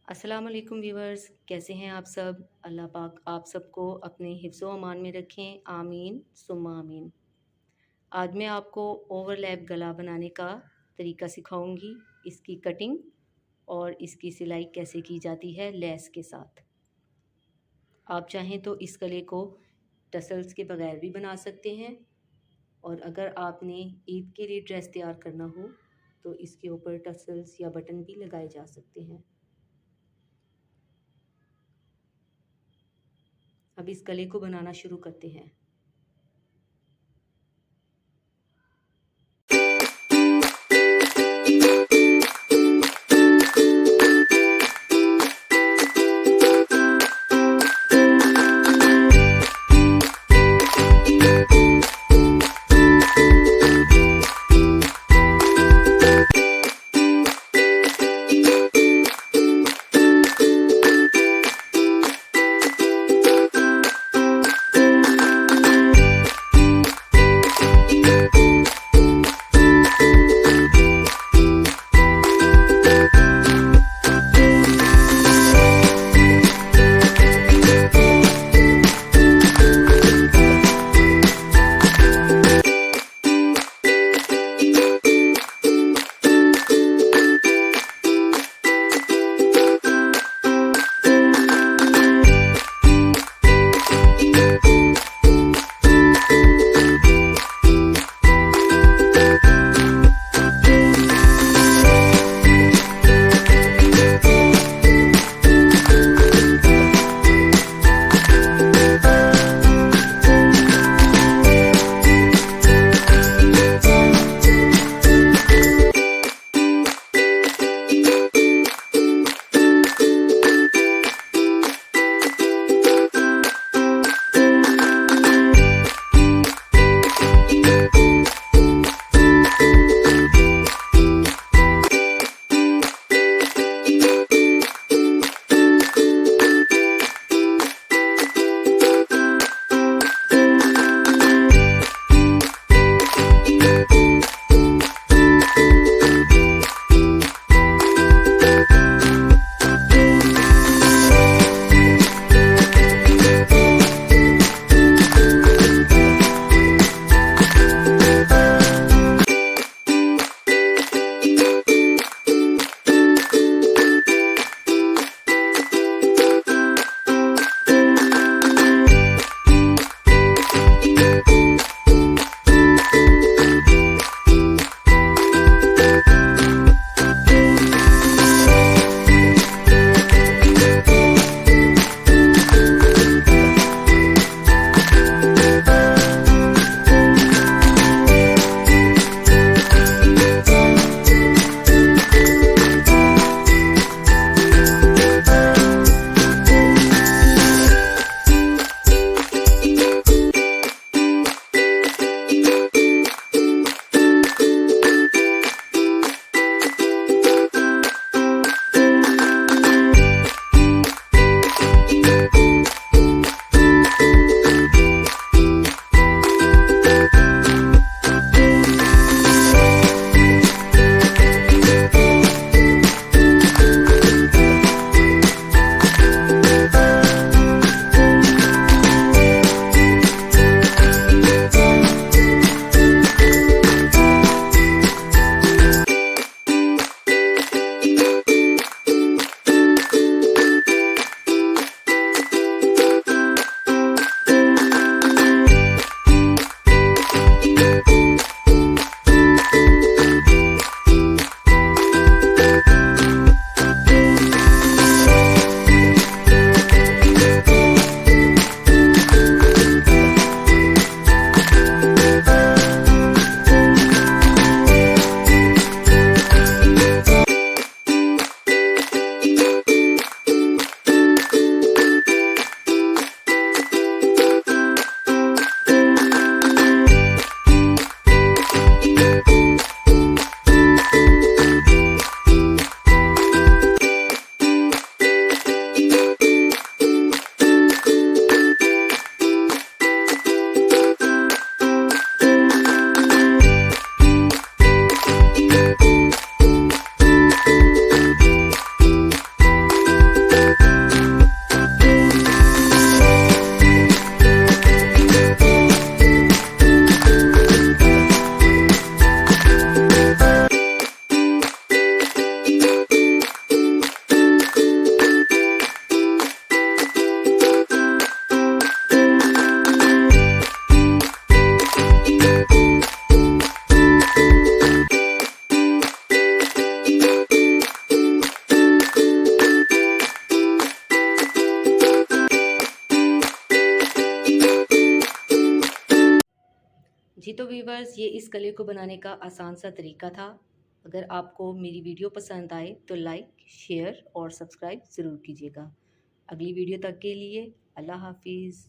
अस्सलाम वालेकुम व्यूवर्स, कैसे हैं आप सब। अल्लाह पाक आप सबको अपने हिफ्ज़ो अमान में रखें, आमीन सुम्मा आमीन। आज मैं आपको ओवरलैप गला बनाने का तरीका सिखाऊंगी, इसकी कटिंग और इसकी सिलाई कैसे की जाती है लेस के साथ। आप चाहें तो इस गले को टसल्स के बगैर भी बना सकते हैं, और अगर आपने ईद के लिए ड्रेस तैयार करना हो तो इसके ऊपर टसल्स या बटन भी लगाए जा सकते हैं। अब इस गले को बनाना शुरू करते हैं। जी तो व्यूवर्स, ये इस गले को बनाने का आसान सा तरीका था। अगर आपको मेरी वीडियो पसंद आए तो लाइक, शेयर और सब्सक्राइब ज़रूर कीजिएगा। अगली वीडियो तक के लिए अल्लाह हाफिज़।